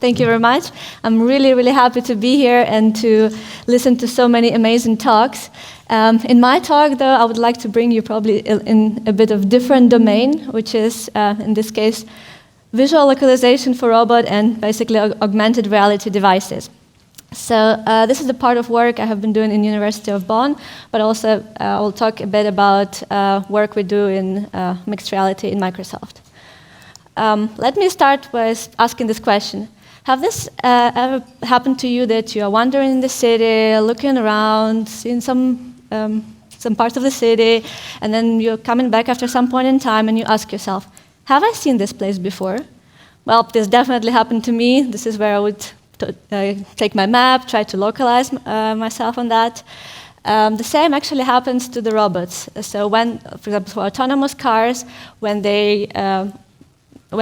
Thank you very much. I'm really, really happy to be here and to listen to so many amazing talks. In my talk, though, I would like to bring you probably in a bit of different domain, which is, in this case, visual localization for robot and basically augmented reality devices. So this is the part of work I have been doing in University of Bonn, but also I will talk a bit about work we do in mixed reality in Microsoft. Let me start with asking this question. Have this ever happened to you that you are wandering in the city, looking around, seeing some parts of the city, and then you're coming back after some point in time and you ask yourself, have I seen this place before? Well, this definitely happened to me. This is where I would take my map, try to localize myself on that. The same actually happens to the robots. So when, for example, for autonomous cars, when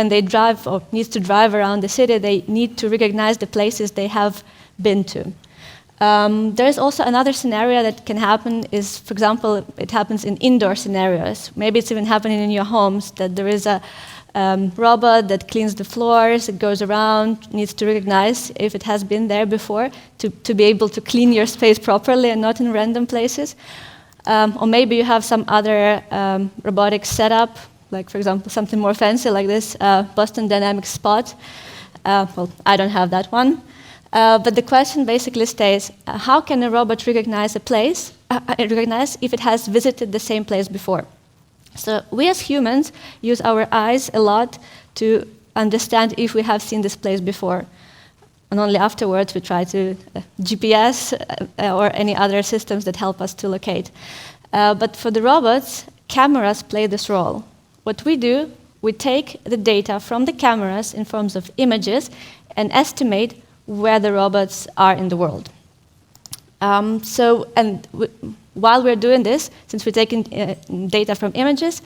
they drive or need to drive around the city, they need to recognize the places they have been to. There's also another scenario that can happen is, for example, it happens in indoor scenarios. Maybe it's even happening in your homes, that there is a robot that cleans the floors, it goes around, needs to recognize if it has been there before to be able to clean your space properly and not in random places. Or maybe you have some other robotic setup, like, for example, something more fancy like this Boston Dynamics Spot. Well, I don't have that one. But the question basically stays, how can a robot recognize a place, recognize if it has visited the same place before? So we as humans use our eyes a lot to understand if we have seen this place before. And only afterwards we try to GPS or any other systems that help us to locate. But for the robots, cameras play this role. What we do, we take the data from the cameras in forms of images and estimate where the robots are in the world. While we're doing this, since we're taking data from images,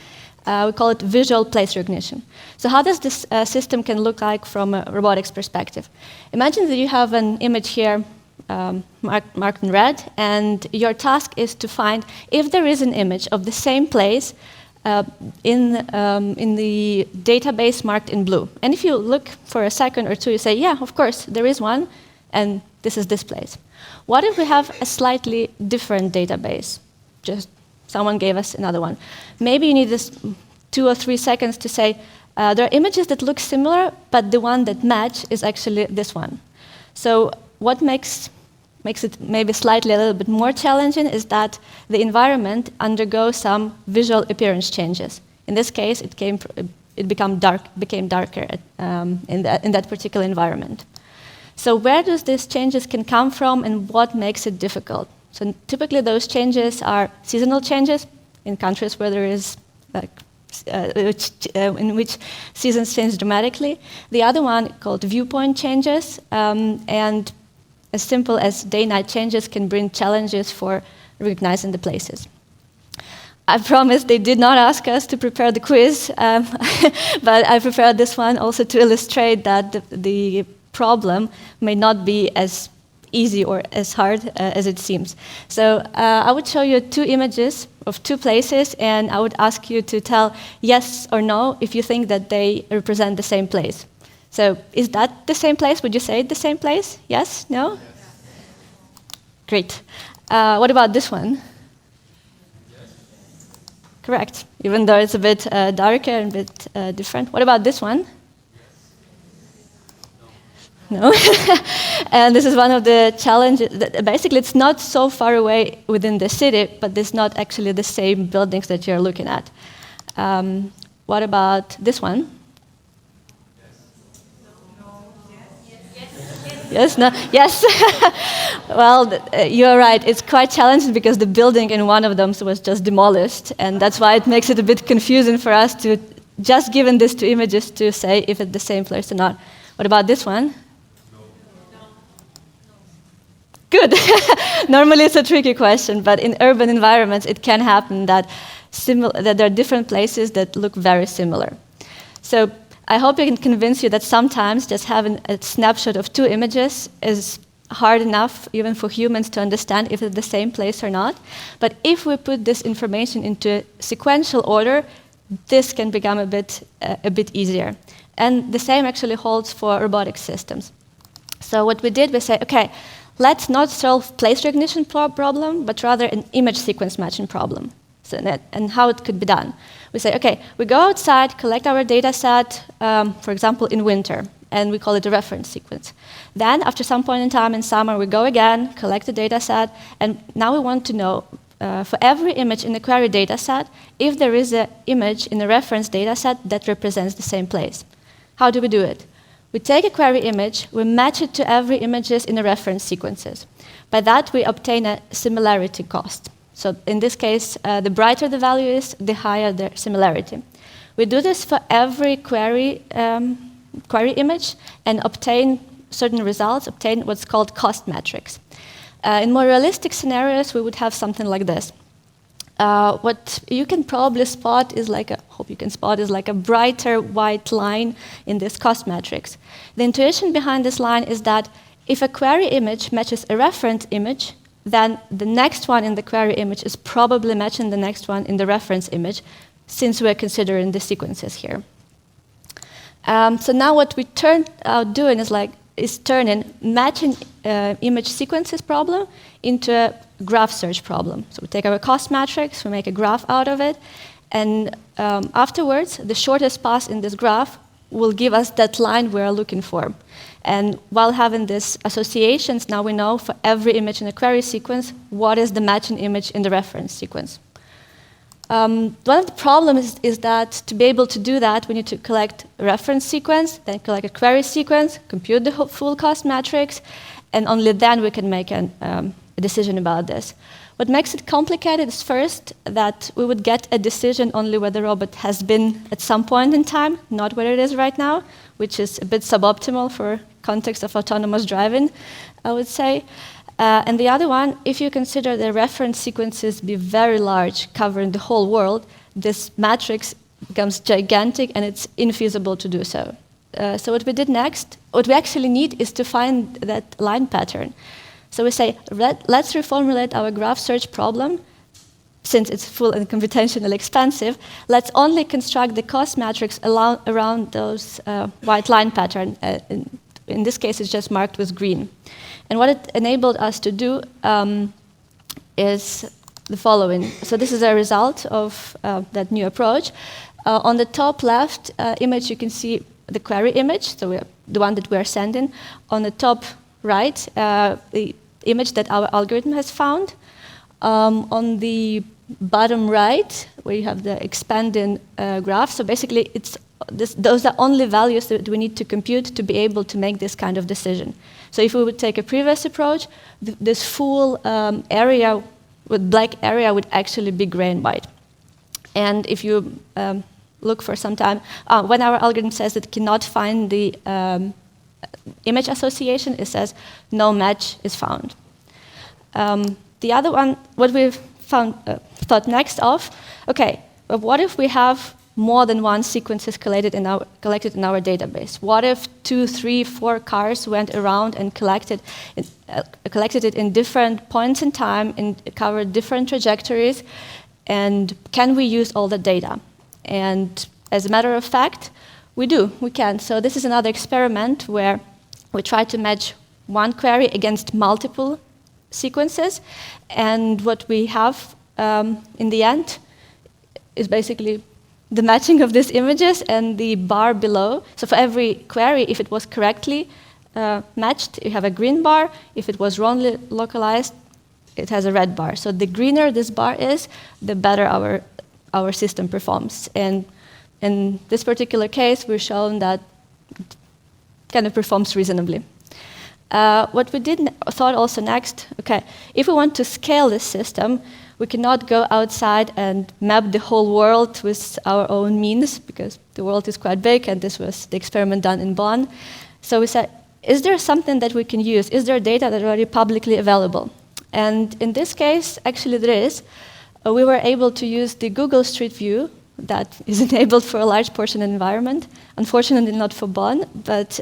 we call it visual place recognition. So how does this system can look like from a robotics perspective? Imagine that you have an image here marked in red, and your task is to find if there is an image of the same place in the database marked in blue. And if you look for a second or two, you say, yeah, of course, there is one, and this is this place. What if we have a slightly different database? Just someone gave us another one. Maybe you need this 2 or 3 seconds to say, there are images that look similar, but the one that match is actually this one. So what makes it maybe slightly a little bit more challenging is that the environment undergoes some visual appearance changes. In this case, it became darker in that particular environment. So where does these changes can come from and what makes it difficult? So typically those changes are seasonal changes in countries where there is in which seasons change dramatically. The other one called viewpoint changes, and as simple as day-night changes can bring challenges for recognizing the places. I promise they did not ask us to prepare the quiz, but I prepared this one also to illustrate that the problem may not be as easy or as hard as it seems. So I would show you 2 images of 2 places, and I would ask you to tell yes or no if you think that they represent the same place. So is that the same place? Would you say the same place? Yes? No? Yes. Great. What about this one? Yes. Correct, even though it's a bit darker and a bit different. What about this one? No. And this is one of the challenges. Basically, it's not so far away within the city, but it's not actually the same buildings that you're looking at. What about this one? Yes, no, yes. Well, you're right. It's quite challenging because the building in one of them was just demolished, and that's why it makes it a bit confusing for us to just given these 2 images to say if it's the same place or not. What about this one? Good. Normally it's a tricky question, but in urban environments it can happen that there are different places that look very similar. So I hope I can convince you that sometimes just having a snapshot of 2 images is hard enough even for humans to understand if it's the same place or not. But if we put this information into sequential order, this can become a bit easier. And the same actually holds for robotic systems. So what we did, we say, okay, let's not solve place recognition problem, but rather an image sequence matching problem. So and how it could be done. We say, okay, we go outside, collect our data set, for example, in winter, and we call it a reference sequence. Then, after some point in time in summer, we go again, collect the data set, and now we want to know, for every image in the query data set, if there is an image in the reference data set that represents the same place. How do we do it? We take a query image, we match it to every images in the reference sequences. By that, we obtain a similarity cost. So in this case, the brighter the value is, the higher the similarity. We do this for every query image and obtain certain results, obtain what's called cost metrics. In more realistic scenarios, we would have something like this. What you can probably spot is like a brighter white line in this cost matrix. The intuition behind this line is that if a query image matches a reference image, then the next one in the query image is probably matching the next one in the reference image, since we're considering the sequences here. So now what we turn out doing is turning matching image sequences problem into a graph search problem. So we take our cost matrix, we make a graph out of it, and afterwards, the shortest path in this graph will give us that line we're looking for. And while having these associations, now we know for every image in a query sequence, what is the matching image in the reference sequence. One of the problems is that to be able to do that, we need to collect a reference sequence, then collect a query sequence, compute the full cost matrix, and only then we can make a decision about this. What makes it complicated is first that we would get a decision only where the robot has been at some point in time, not where it is right now, which is a bit suboptimal for context of autonomous driving, I would say. And the other one, if you consider the reference sequences be very large, covering the whole world, this matrix becomes gigantic and it's infeasible to do so. So what we did next, what we actually need is to find that line pattern. So we say, let's reformulate our graph search problem. Since it's full and computationally expensive, let's only construct the cost matrix around those white line pattern. In this case, it's just marked with green. And what it enabled us to do is the following. So this is a result of that new approach. On the top left image, you can see the query image, so the one that we're sending. On the top right, the image that our algorithm has found. On the bottom right, where you have the expanding graph, so basically those are only values that we need to compute to be able to make this kind of decision. So if we would take a previous approach, this full area with black area would actually be gray and white. And if you look for some time, when our algorithm says it cannot find the image association, it says no match is found. The other one, what we've thought next of, okay, but what if we have more than one sequences collected in our database? What if 2, 3, 4 cars went around and collected it in different points in time and covered different trajectories? And can we use all the data? And as a matter of fact, we can. So this is another experiment where we try to match one query against multiple sequences. And what we have in the end is basically the matching of these images and the bar below. So for every query, if it was correctly matched, you have a green bar. If it was wrongly localized, it has a red bar. So the greener this bar is, the better our system performs. And in this particular case, we've shown that it kind of performs reasonably. What we thought also next, okay, if we want to scale this system, we cannot go outside and map the whole world with our own means, because the world is quite big, and this was the experiment done in Bonn. So we said, is there something that we can use? Is there data that is already publicly available? And in this case, actually there is. We were able to use the Google Street View that is enabled for a large portion of the environment. Unfortunately, not for Bonn, but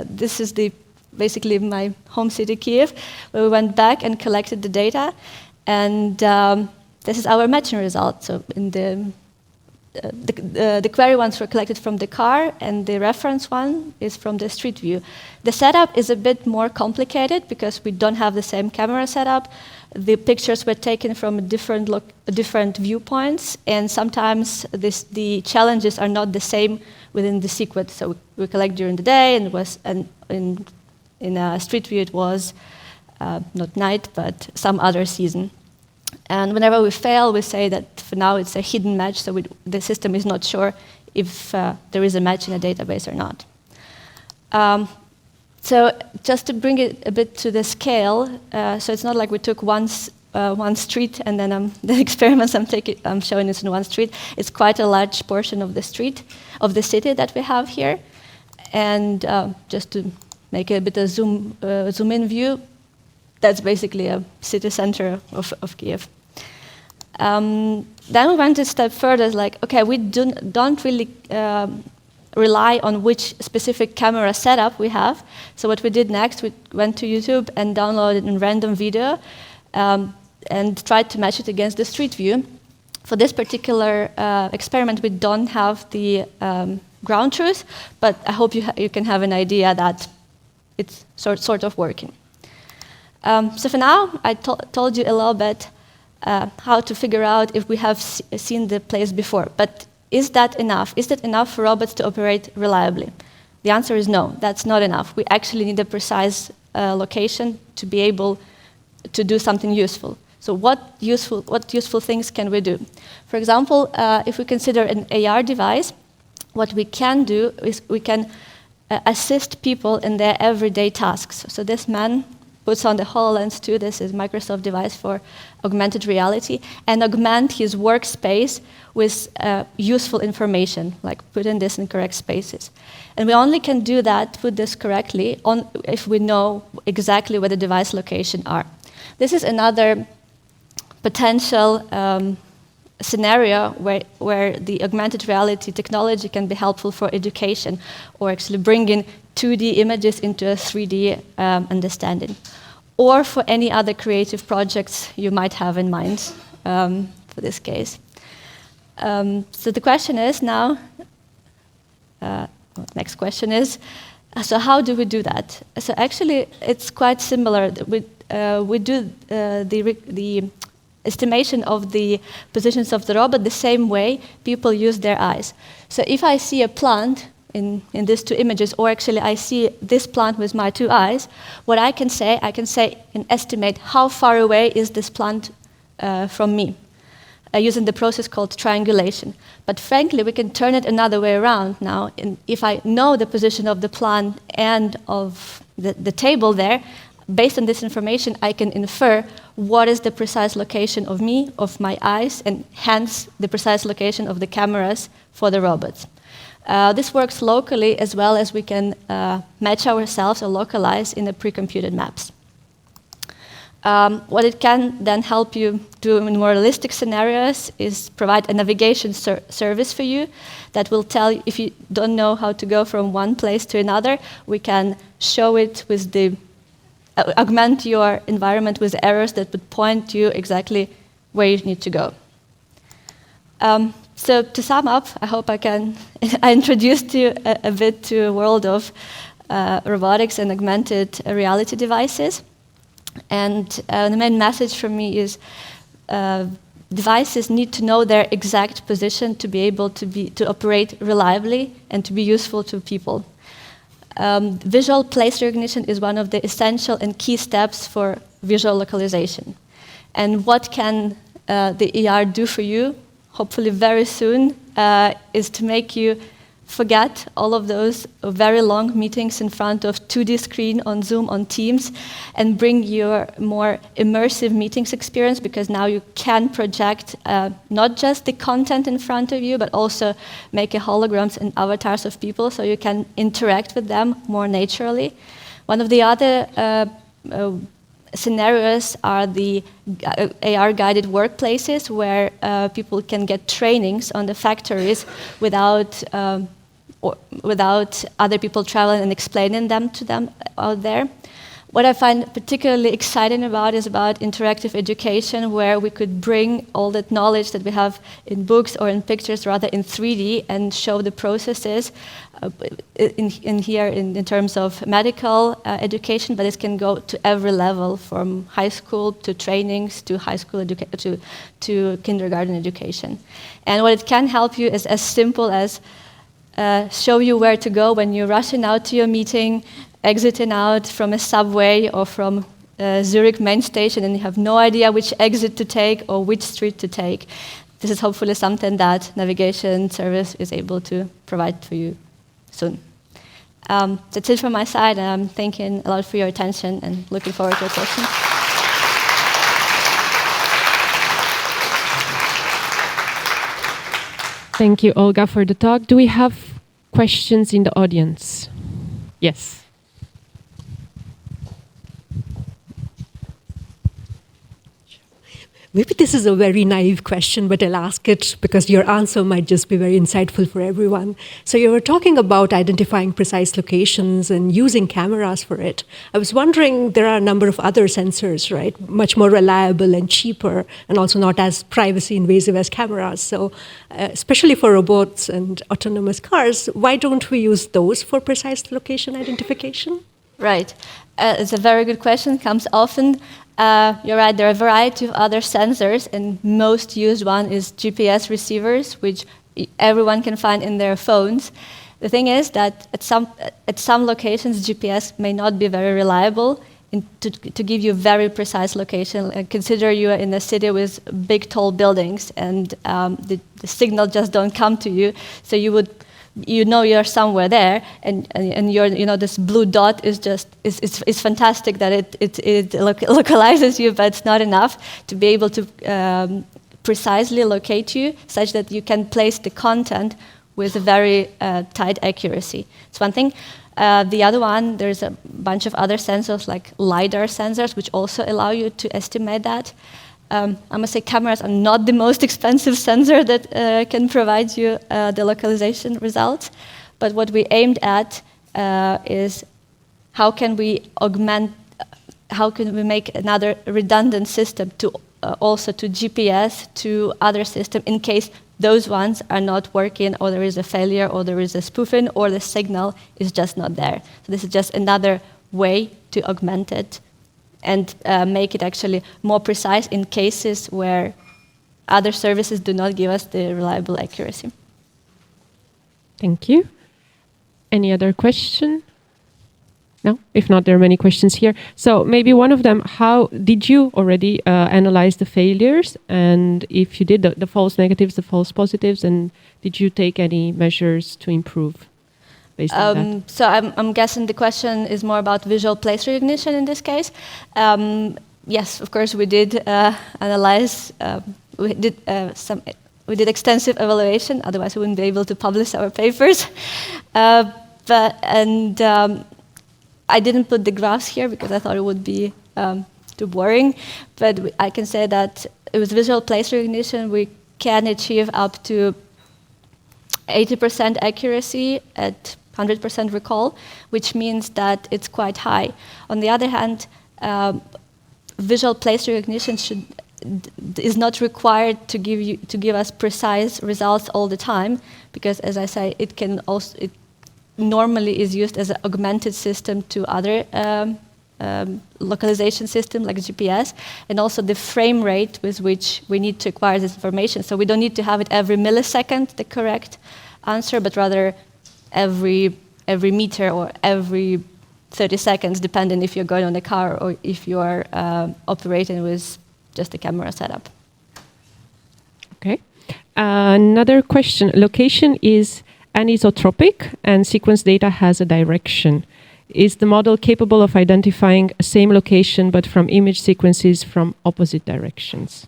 this is basically my home city, Kiev, where we went back and collected the data. And this is our matching result. So in the the query ones were collected from the car, and the reference one is from the street view. The setup is a bit more complicated because we don't have the same camera setup. The pictures were taken from different viewpoints, and sometimes the challenges are not the same within the sequence. So we collect during the day, and in a street view it was not night, but some other season. And whenever we fail, we say that for now it's a hidden match, so the system is not sure if there is a match in a database or not. So just to bring it a bit to the scale, so it's not like we took one street and then the experiments I'm showing is in one street. It's quite a large portion of the city that we have here. And just to make a bit of zoom in view, that's basically a city center of Kiev. Then we went a step further, like, okay, we don't really rely on which specific camera setup we have. So what we did next, we went to YouTube and downloaded a random video and tried to match it against the street view. For this particular experiment, we don't have the ground truth, but I hope you can have an idea that it's sort of working. So for now, I told you a little bit how to figure out if we have seen the place before. But is that enough? Is it enough for robots to operate reliably? The answer is no, that's not enough. We actually need a precise location to be able to do something useful. So what useful things can we do? For example, if we consider an AR device, what we can do is we can assist people in their everyday tasks. So this man puts on the HoloLens 2, this is Microsoft device for augmented reality, and augment his workspace with useful information, like putting this in correct spaces. And we only can do that, put this correctly, if we know exactly where the device location are. This is another potential scenario where the augmented reality technology can be helpful for education, or actually bringing 2D images into a 3D understanding, or for any other creative projects you might have in mind for this case. So the question is now, next question is, so how do we do that? So actually it's quite similar. We do the estimation of the positions of the robot the same way people use their eyes. So if I see a plant in these two images, or actually I see this plant with my two eyes, what I can say and estimate how far away is this plant from me, using the process called triangulation. But frankly, we can turn it another way around now. And if I know the position of the plant and of the table there, based on this information, I can infer what is the precise location of me, of my eyes, and hence the precise location of the cameras for the robots. This works locally as well as we can match ourselves or localize in the pre-computed maps. What it can then help you do in more realistic scenarios is provide a navigation service for you that will tell you, if you don't know how to go from one place to another, we can show it with augment your environment with arrows that would point you exactly where you need to go. So to sum up, I hope I introduced you a bit to a world of robotics and augmented reality devices. And the main message from me is devices need to know their exact position to be able to operate reliably and to be useful to people. Visual place recognition is one of the essential and key steps for visual localization. And what can the AR do for you, hopefully very soon, is to make you forget all of those very long meetings in front of 2D screen on Zoom, on Teams, and bring your more immersive meetings experience, because now you can project not just the content in front of you, but also make holograms and avatars of people so you can interact with them more naturally. One of the other scenarios are the AR-guided workplaces where people can get trainings on the factories without other people traveling and explaining them to them out there. What I find particularly exciting about is about interactive education, where we could bring all that knowledge that we have in books or in pictures rather in 3D and show the processes in terms of medical education, but it can go to every level, from high school to trainings to high school to kindergarten education. And what it can help you is as simple as show you where to go when you're rushing out to your meeting, exiting out from a subway or from Zurich main station, and you have no idea which exit to take or which street to take. This is hopefully something that navigation service is able to provide for you soon. That's it from my side. I'm thanking a lot for your attention and looking forward to your questions. Thank you, Olga, for the talk. Do we have questions in the audience? Yes. Maybe this is a very naive question, but I'll ask it because your answer might just be very insightful for everyone. So you were talking about identifying precise locations and using cameras for it. I was wondering, there are a number of other sensors, right? Much more reliable and cheaper, and also not as privacy invasive as cameras. So especially for robots and autonomous cars, why don't we use those for precise location identification? Right. It's a very good question, comes often. You're right, there are a variety of other sensors, and most used one is GPS receivers, which everyone can find in their phones. The thing is that at some locations, GPS may not be very reliable to give you very precise location. Consider you are in a city with big, tall buildings, and the signal just don't come to you, so you know you're somewhere there, and you're, this blue dot is just it's fantastic that it localizes you, but it's not enough to be able to precisely locate you, such that you can place the content with a very tight accuracy. It's one thing. The other one, there's a bunch of other sensors like LiDAR sensors, which also allow you to estimate that. I must say cameras are not the most expensive sensor that can provide you the localization results. But what we aimed at is how can we make another redundant system to also to GPS, to other systems, in case those ones are not working, or there is a failure, or there is a spoofing, or the signal is just not there. So this is just another way to augment it and make it actually more precise in cases where other services do not give us the reliable accuracy. Thank you. Any other question? No? If not, there are many questions here. So maybe one of them, how did you already analyze the failures? And if you did, the false negatives, the false positives, and did you take any measures to improve? So I'm guessing the question is more about visual place recognition in this case. Yes, of course, we did analyze. We did extensive evaluation. Otherwise, we wouldn't be able to publish our papers. I didn't put the graphs here because I thought it would be too boring. But I can say that with visual place recognition, we can achieve up to 80% accuracy at 100% recall, which means that it's quite high. On the other hand, visual place recognition is not required to give us precise results all the time, because, as I say, it normally is used as an augmented system to other localization system like GPS, and also the frame rate with which we need to acquire this information. So we don't need to have it every millisecond, the correct answer, but rather every meter or every 30 seconds, depending if you're going on a car or if you are operating with just a camera setup. Okay. Another question. Location is anisotropic and sequence data has a direction. Is the model capable of identifying a same location but from image sequences from opposite directions?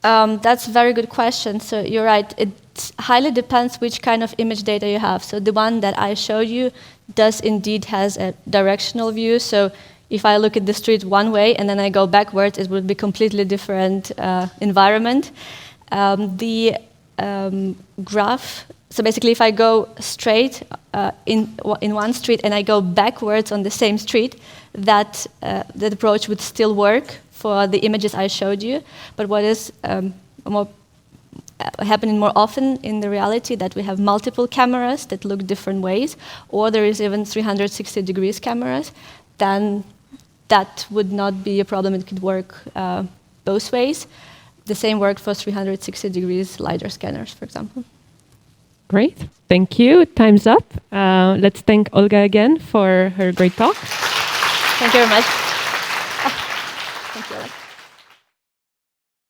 That's a very good question. So you're right. It highly depends which kind of image data you have. So the one that I showed you does indeed has a directional view. So if I look at the street one way and then I go backwards, it would be completely different environment. The graph So basically, if I go straight in one street and I go backwards on the same street, that approach would still work for the images I showed you. But what is happening more often in the reality that we have multiple cameras that look different ways, or there is even 360 degrees cameras, then that would not be a problem. It could work both ways. The same worked for 360 degrees LiDAR scanners, for example. Great, thank you. Time's up. Let's thank Olga again for her great talk. Thank you very much. Thank you.